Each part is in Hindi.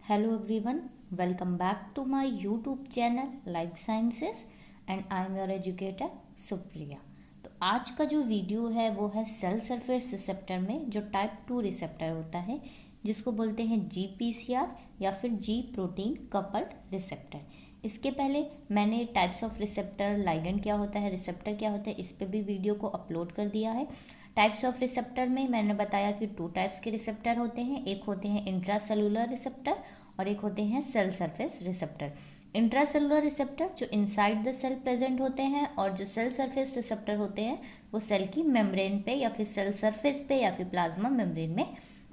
Hello everyone, welcome back to my YouTube channel Life Sciences and I am your educator Supriya। तो आज का जो वीडियो है वो है सेल सरफेस रिसेप्टर में जो टाइप 2 रिसेप्टर होता है जिसको बोलते हैं GPCR या फिर जी प्रोटीन कपल्ड रिसेप्टर। इसके पहले मैंने टाइप्स ऑफ रिसेप्टर, लाइगेंड क्या होता है, रिसेप्टर क्या होता है, इस पे भी वीडियो को अपलोड कर दिया है। टाइप्स ऑफ रिसेप्टर में मैंने बताया कि 2 टाइप्स के रिसेप्टर होते हैं, एक होते हैं इंट्रासेलुलर रिसेप्टर और एक होते हैं cell surface receptor. Intracellular receptor जो इनसाइड द सेल प्रेजेंट होते हैं और जो सेल सरफेस रिसेप्टर होते हैं वो सेल की मेम्ब्रेन पे या फिर सेल सरफेस पे या फिर प्लाज्मा मेम्ब्रेन में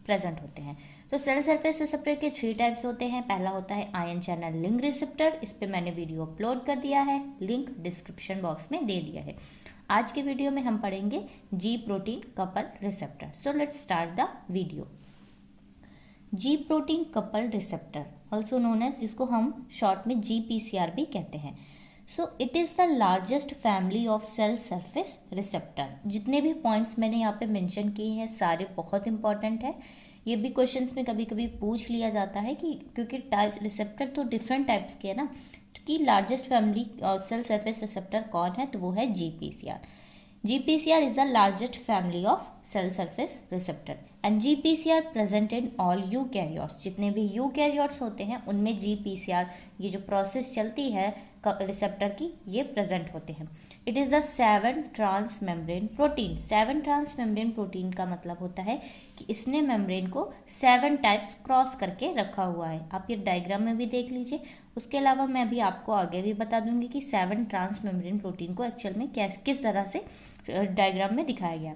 प्रेजेंट होते हैं। तो सेल सरफेस रिसेप्टर के 3 टाइप्स होते हैं। पहला होता है आयन चैनल लिंक रिसेप्टर, इस पे मैंने वीडियो अपलोड कर दिया है, लिंक डिस्क्रिप्शन बॉक्स में दे दिया है। आज के वीडियो में हम पढ़ेंगे G protein coupled receptor. So let's start the video. G protein coupled receptor also known as, जिसको हम शॉर्ट में GPCR भी कहते हैं। So it is the largest family of cell surface receptor. जितने भी पॉइंट्स मैंने यहाँ पे मेंशन किए हैं सारे बहुत इंपॉर्टेंट है। ये भी क्वेश्चंस में कभी कभी पूछ लिया जाता है कि क्योंकि टाइप रिसेप्टर तो डिफरेंट टाइप्स के है ना, कि largest family cell surface receptor कौन है, तो वो है GPCR। GPCR is the largest family of cell surface receptor and GPCR present in all eukaryotes। जितने भी यूकैरियोट्स होते हैं उनमें GPCR ये जो प्रोसेस चलती है रिसेप्टर की ये प्रेजेंट होते हैं। It is the 7 transmembrane protein. 7 transmembrane protein का मतलब होता है कि इसने मेम्ब्रेन को 7 टाइप्स क्रॉस करके रखा हुआ है। आप ये डायग्राम में भी देख लीजिए। उसके अलावा मैं भी आपको आगे भी बता दूंगी कि 7 ट्रांस मेम्ब्रेन प्रोटीन को एक्चुअल में किस तरह से डायग्राम में दिखाया गया।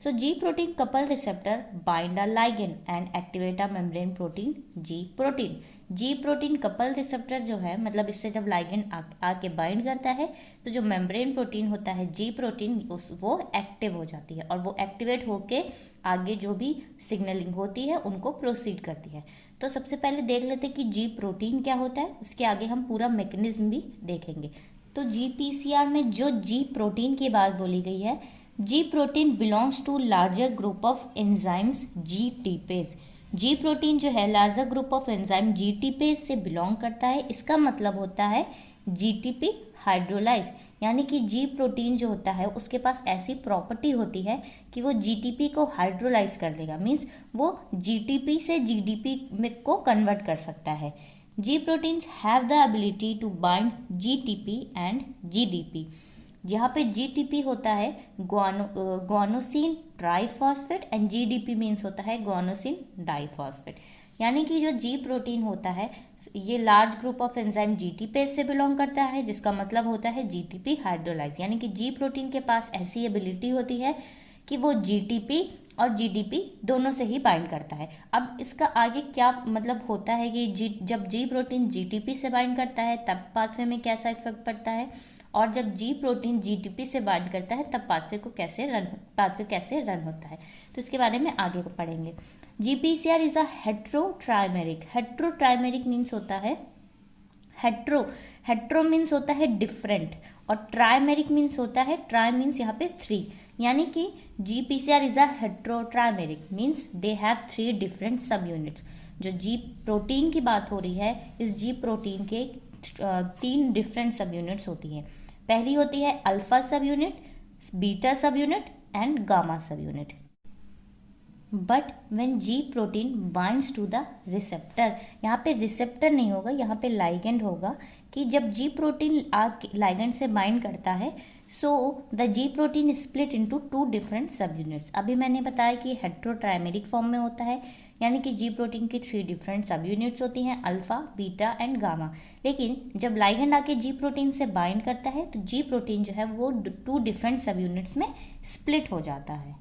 So G protein coupled receptor bind a ligand and activate a membrane protein G protein. G protein coupled receptor जो है मतलब इससे जब लाइगेंड आके बाइंड करता है तो जो मेम्ब्रेन प्रोटीन होता है जी प्रोटीन वो एक्टिव हो जाती है और वो एक्टिवेट होके आगे जो भी सिग्नलिंग होती है उनको प्रोसीड करती है। तो सबसे पहले देख लेते हैं कि जी प्रोटीन क्या होता है, उसके आगे हम पूरा मैकेनिज्म भी देखेंगे। तो GPCR में जो जी प्रोटीन की बात बोली गई है, G protein belongs to larger group of enzymes GTPase। G protein जो है larger group of enzyme GTPase से बिलोंग करता है। इसका मतलब होता है GTP हाइड्रोलाइज, यानी कि जी प्रोटीन जो होता है उसके पास ऐसी प्रॉपर्टी होती है कि वो GTP को हाइड्रोलाइज कर देगा, मीन्स वो GTP से GDP में को कन्वर्ट कर सकता है। G proteins have the ability to bind GTP and GDP। यहाँ पे GTP होता है guanosine triphosphate and GDP means होता है ग्वानोसिन डाइफॉस्फेट। यानी कि जो जी प्रोटीन होता है ये large group of enzyme GTPase से बिलोंग करता है, जिसका मतलब होता है GTP हाइड्रोलाइज। यानी कि जी प्रोटीन के पास ऐसी एबिलिटी होती है कि वो GTP और GDP दोनों से ही बाइंड करता है। अब इसका आगे क्या मतलब होता है कि जब जी प्रोटीन GTP से बाइंड करता है तब पाथवे में कैसा इफेक्ट पड़ता है, और जब जी प्रोटीन GTP से बाइंड करता है तब पाथवे कैसे रन होता है, तो इसके बारे में आगे को पढ़ेंगे। GPCR is a heterotrimeric. Heterotrimeric means होता है हेट्रो मीन्स होता है डिफरेंट और ट्राइमेरिक मीन्स होता है, ट्राई मीन्स यहाँ पे 3, यानी कि GPCR is a heterotrimeric means they have 3 different subunits. जो जी प्रोटीन की बात हो रही है, इस जी प्रोटीन के 3 डिफरेंट सब यूनिट्स होती हैं। पहली होती है alpha sub unit, beta sub unit and gamma sub unit. But when G protein binds to the receptor, यहाँ पे रिसेप्टर नहीं होगा, यहाँ पे लाइगेंड होगा, कि जब जी प्रोटीन लाइगेंड से बाइंड करता है so the ji protein split into 2 different सब यूनिट्स। अभी मैंने बताया कि हेट्रोट्राइमेरिक फॉर्म में होता है, यानी कि जी प्रोटीन की 3 डिफरेंट सब यूनिट्स होती हैं, अल्फा, बीटा एंड गामा। लेकिन जब लाइगेंड आके जी प्रोटीन से बाइंड करता है तो जी प्रोटीन जो है वो 2 डिफरेंट सब यूनिट्स में स्प्लिट हो जाता है।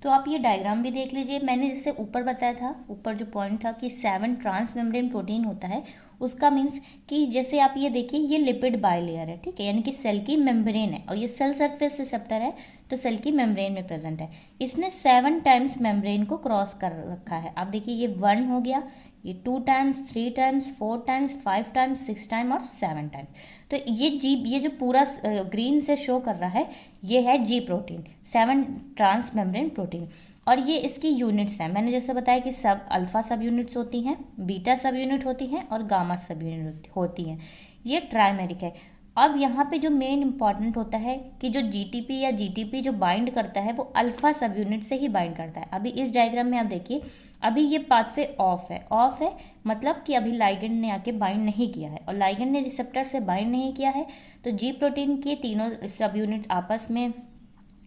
तो आप ये डायग्राम भी देख लीजिए। मैंने जैसे ऊपर बताया था, ऊपर जो पॉइंट था कि 7 ट्रांस मेम्ब्रेन प्रोटीन होता है, उसका मीन्स कि जैसे आप ये देखिए ये लिपिड बाइलेयर है, ठीक है, यानी कि सेल की मेम्ब्रेन है और ये सेल सरफेस रिसेप्टर है तो सेल की मेम्ब्रेन में प्रेजेंट है। इसने 7 टाइम्स मेम्ब्रेन को क्रॉस कर रखा है। आप देखिए ये 1 हो गया, ये 2 times, 3 times, 4 times, 5 times, 6 time और 7 टाइम्स। तो ये जो पूरा ग्रीन से शो कर रहा है ये है G protein, 7 transmembrane protein. और ये इसकी यूनिट्स हैं। मैंने जैसे बताया कि सब अल्फ़ा सब यूनिट्स होती हैं, बीटा सब यूनिट होती हैं और गामा सब यूनिट होती हैं। ये ट्राइमेरिक है। अब यहाँ पे जो मेन इंपॉर्टेंट होता है कि जो जीटीपी या जीटीपी जो बाइंड करता है वो अल्फ़ा सब यूनिट से ही बाइंड करता है। अभी इस डायग्राम में आप देखिए, अभी ये पाथवे ऑफ है। ऑफ है मतलब कि अभी लाइगेंड ने आके बाइंड नहीं किया है, और लाइगेंड ने रिसेप्टर से बाइंड नहीं किया है, तो जी प्रोटीन के तीनों सब यूनिट आपस में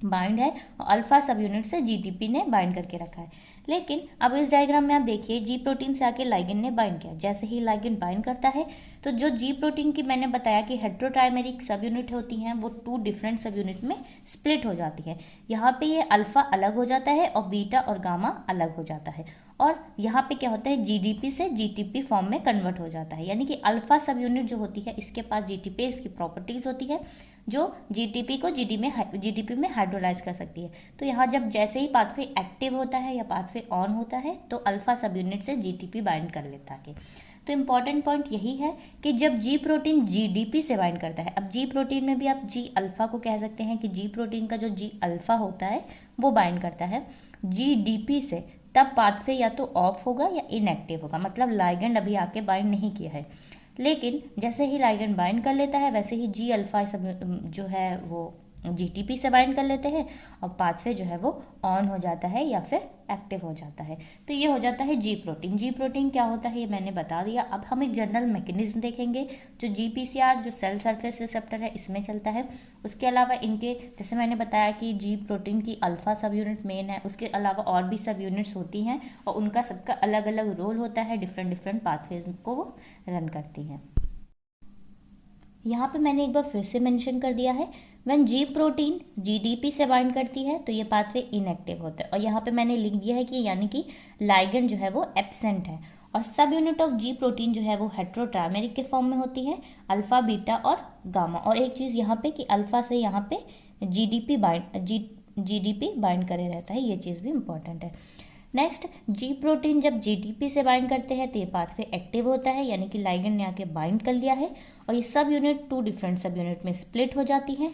बाइंड है और अल्फा सब यूनिट से जीटीपी ने बाइंड करके रखा है। लेकिन अब इस डायग्राम में आप देखिए, जी प्रोटीन से आके लाइगेंड ने बाइंड किया। जैसे ही लाइगेंड बाइंड करता है तो जो जी प्रोटीन की मैंने बताया कि हेट्रोट्राइमेरिक सब यूनिट होती हैं, वो 2 डिफरेंट सब यूनिट में स्प्लिट हो जाती है। यहाँ पे ये अल्फा अलग हो जाता है और बीटा और गामा अलग हो जाता है, और यहाँ पे क्या होता है, जीडीपी से जीटीपी फॉर्म में कन्वर्ट हो जाता है। यानी कि अल्फा सब यूनिट जो होती है इसके पास जीटीपी इसकी प्रॉपर्टीज होती है जो जीटीपी को जीडीपी में हाइड्रोलाइज कर सकती है। तो यहाँ जब जैसे ही पाथवे एक्टिव होता है या पाथवे ऑन होता है तो अल्फा सब यूनिट से जीटीपी बाइंड कर लेता है। तो इम्पॉर्टेंट पॉइंट यही है कि जब जी प्रोटीन जीडीपी से बाइंड करता है, अब जी प्रोटीन में भी आप जी अल्फा को कह सकते हैं कि जी प्रोटीन का जो जी अल्फा होता है वो बाइंड करता है जीडीपी से, तब पाथवे या तो ऑफ होगा या इनएक्टिव होगा, मतलब लाइगेंड अभी आके बाइंड नहीं किया है। लेकिन जैसे ही लाइगेंड बाइंड कर लेता है वैसे ही जी अल्फा सब जो है वो जीटीपी से बाइंड कर लेते हैं और पाथवे जो है वो ऑन हो जाता है या फिर एक्टिव हो जाता है। तो ये हो जाता है जी प्रोटीन। जी प्रोटीन क्या होता है ये मैंने बता दिया। अब हम एक जनरल मैकेनिज्म देखेंगे जो जीपीसीआर जो सेल सरफेस रिसेप्टर है इसमें चलता है। उसके अलावा इनके जैसे मैंने बताया कि जी प्रोटीन की अल्फा सब यूनिट मेन है, उसके अलावा और भी सब यूनिट्स होती हैं और उनका सबका अलग अलग रोल होता है, डिफरेंट पाथवेज को वो रन करती हैं। यहाँ पे मैंने एक बार फिर से मेंशन कर दिया है, व्हेन जी प्रोटीन जीडीपी से बाइंड करती है तो ये पाथवे इनएक्टिव होता है, और यहाँ पे मैंने लिख दिया है कि यानी कि लाइगेंड जो है वो एब्सेंट है, और सब यूनिट ऑफ जी प्रोटीन जो है वो हेट्रोट्राइमेरिक के फॉर्म में होती है, अल्फा बीटा और गामा। और एक चीज़ यहाँ पे कि अल्फा से यहाँ पे जीडीपी बाइंड करे रहता है, ये चीज़ भी इंपॉर्टेंट है। नेक्स्ट, जी प्रोटीन जब जीटीपी से बाइंड करते हैं तो ये पाथवे एक्टिव होता है, यानी कि लाइगेंड ने आके बाइंड कर लिया है, और ये सब यूनिट 2 डिफरेंट सब यूनिट में स्प्लिट हो जाती है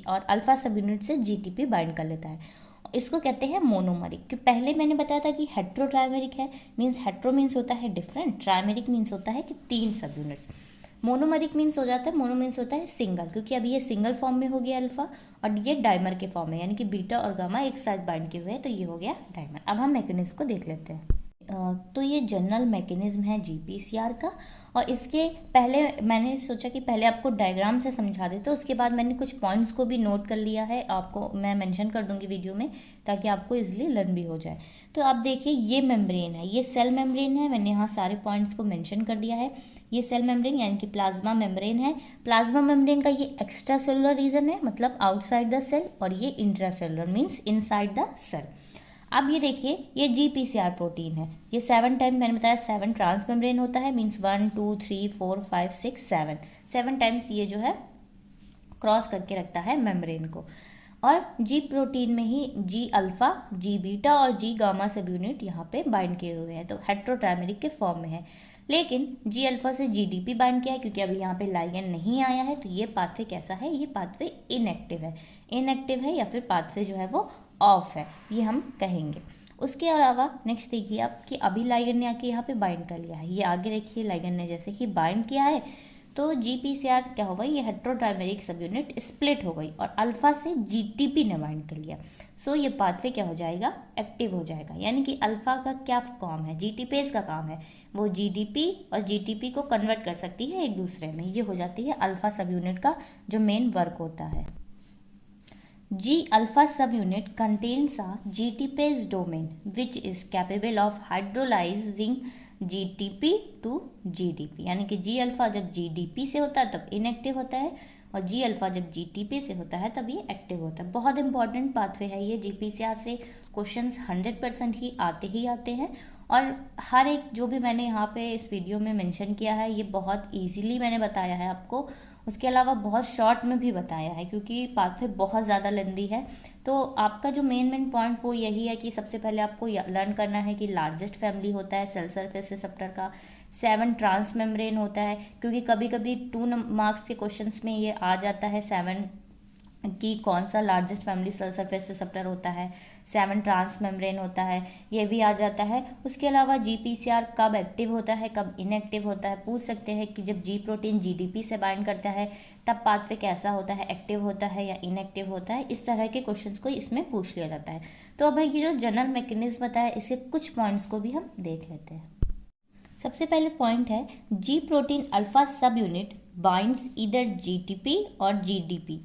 और अल्फा सब यूनिट से जीटीपी बाइंड कर लेता है। इसको कहते हैं मोनोमरिक। कि पहले मैंने बताया था कि हेट्रोट्राइमेरिक है, मीन्स हेट्रो मीन्स होता है डिफरेंट, ट्राइमेरिक मीन्स होता है कि 3 सब यूनिट्स, मोनोमरिक मीन्स हो जाता है, मोनो मीन्स होता है सिंगल, क्योंकि अभी ये सिंगल फॉर्म में हो गया अल्फा और ये डाइमर के फॉर्म में, यानी कि बीटा और गामा एक साथ बाइंड किए हुए हैं, तो ये हो गया डाइमर। अब हम मैकेनिज्म को देख लेते हैं। तो ये जनरल मैकेनिज्म है जीपीसीआर का, और इसके पहले मैंने सोचा कि पहले आपको डायग्राम से समझा देते, तो उसके बाद मैंने कुछ पॉइंट्स को भी नोट कर लिया है, आपको मैं मेंशन कर दूंगी वीडियो में ताकि आपको इजीली लर्न भी हो जाए। तो आप देखिए ये मेम्ब्रेन है, ये सेल मेम्ब्रेन है, मैंने यहाँ सारे पॉइंट्स को मेंशन कर दिया है। ये सेल मेम्ब्रेन यानी कि प्लाज्मा मेम्ब्रेन है। प्लाज्मा मेम्ब्रेन का ये एक्स्ट्रा सेलुलर रीजन है, मतलब आउटसाइड द सेल, और ये intracellular means inside the cell. अब ये देखिए ये जीपीसीआर प्रोटीन है, ये 7 टाइम मैंने बताया 7 ट्रांस मेम्ब्रेन होता है, मीन्स 1 2 3 4 5 6 7 टाइम्स ये जो है क्रॉस करके रखता है मेम्ब्रेन को। और जी प्रोटीन में ही जी अल्फा, जी बीटा और जी गामा सब यूनिट यहाँ पे बाइंड किए हुए हैं, तो हेट्रोट्राइमेरिक के फॉर्म में है। लेकिन जी अल्फा से जीडीपी बाइंड किया है, क्योंकि अभी यहाँ पे लाइगेंड नहीं आया है, तो ये पाथवे कैसा है, ये पाथवे इनएक्टिव है या फिर पाथवे जो है वो ऑफ है, ये हम कहेंगे। उसके अलावा नेक्स्ट देखिए आप कि अभी लाइगेंड ने आके यहाँ पे बाइंड कर लिया है, ये आगे देखिए लाइगेंड ने जैसे ही बाइंड किया है तो जीपीसीआर क्या होगा, ये हेट्रोट्राइमेरिक सब यूनिट स्प्लिट हो गई और अल्फा से जीटीपी ने बाइंड कर लिया। सो ये पाथवे क्या हो जाएगा, एक्टिव हो जाएगा। यानी कि अल्फा का क्या काम है, जीटीपेज का काम है, वो जीडीपी और जीटीपी को कन्वर्ट कर सकती है एक दूसरे में, ये हो जाती है अल्फा सब यूनिट का जो मेन वर्क होता है। G alpha subunit contains a GTPase domain which is capable of hydrolyzing GTP to GDP। यानी कि G अल्फा जब GDP से होता है तब इनएक्टिव होता है और G अल्फा जब GTP से होता है तब ये एक्टिव होता है। बहुत इंपॉर्टेंट पाथवे है ये, जीपीसीआर से क्वेश्चंस 100% ही आते हैं, और हर एक जो भी मैंने यहाँ पे इस वीडियो में मेंशन किया है ये बहुत इजीली मैंने बताया है आपको। उसके अलावा बहुत शॉर्ट में भी बताया है क्योंकि पाथवे बहुत ज़्यादा लेंदी है। तो आपका जो मेन पॉइंट वो यही है कि सबसे पहले आपको लर्न करना है कि लार्जेस्ट फैमिली होता है सेल सरफेस रिसेप्टर का, 7 ट्रांस मेम्ब्रेन होता है, क्योंकि कभी कभी 2 मार्क्स के क्वेश्चंस में ये आ जाता है 7 कि कौन सा largest family cell surface receptor होता है, 7 ट्रांस मेम्ब्रेन होता है, ये भी आ जाता है। उसके अलावा GPCR कब एक्टिव होता है, कब इनएक्टिव होता है, पूछ सकते हैं कि जब जी प्रोटीन GDP से बाइंड करता है तब पाथवे कैसा होता है, एक्टिव होता है या इनएक्टिव होता है। इस तरह के क्वेश्चंस को इसमें पूछ लिया जाता है। तो अब ये जो जनरल मैकेनिज्म बताया, इसके कुछ पॉइंट्स को भी हम देख लेते हैं। सबसे पहले पॉइंट है G protein alpha sub unit binds either GTP और GDP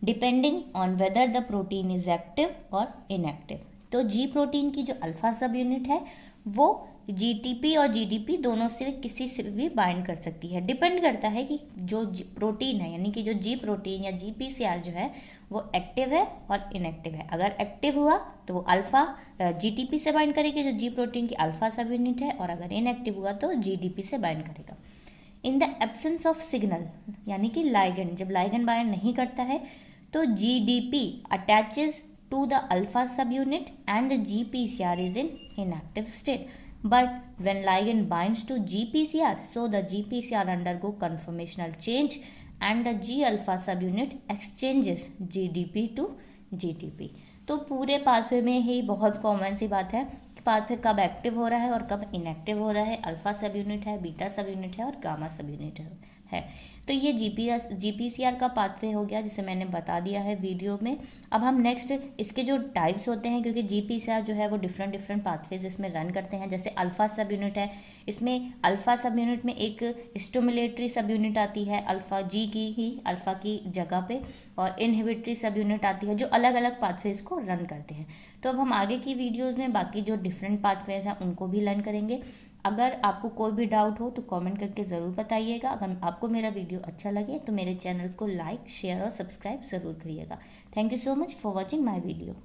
depending on whether the protein is active और इनएक्टिव। तो जी प्रोटीन की जो अल्फा सब यूनिट है वो GTP और GDP दोनों से किसी से भी बाइंड कर सकती है। डिपेंड करता है कि जो प्रोटीन है, यानी कि जो जी प्रोटीन या GPCR जो है वो एक्टिव है और इनएक्टिव है। अगर एक्टिव हुआ तो वो अल्फा GTP से बाइंड करेगी, जो जी प्रोटीन की अल्फा सब यूनिट है, और अगर इनएक्टिव हुआ तो GDP से बाइंड करेगा। In the absence of signal, यानी कि लाइगेंड, जब लाइगेंड बाइंड नहीं करता है तो GDP attaches to the alpha subunit and the GPCR is in inactive state. But when ligand binds to GPCR, so the GPCR undergo conformational change and the G alpha subunit exchanges GDP to GTP. तो पूरे पाथवे में ही बहुत कॉमन सी बात है कि पाथवे कब एक्टिव हो रहा है और कब इनएक्टिव हो रहा है। अल्फा सब यूनिट है, बीटा सब यूनिट है और गामा सब यूनिट है। तो ये GPCR का पाथवे हो गया, जिसे मैंने बता दिया है वीडियो में। अब हम नेक्स्ट इसके जो टाइप्स होते हैं, क्योंकि GPCR जो है वो डिफरेंट पाथवेज इसमें रन करते हैं। जैसे अल्फा सब यूनिट है, इसमें अल्फा सब यूनिट में एक स्टिमुलेटरी सब यूनिट आती है अल्फा जी की ही अल्फा की जगह पे, और इनहिबिटरी सब यूनिट आती है जो अलग अलग पाथवेज को रन करते हैं। तो अब हम आगे की वीडियोज़ में बाकी जो डिफरेंट पाथवेज हैं उनको भी लर्न करेंगे। अगर आपको कोई भी डाउट हो तो कमेंट करके ज़रूर बताइएगा। अगर आपको मेरा वीडियो अच्छा लगे तो मेरे चैनल को लाइक, शेयर और सब्सक्राइब ज़रूर करिएगा। Thank you so much for watching my video.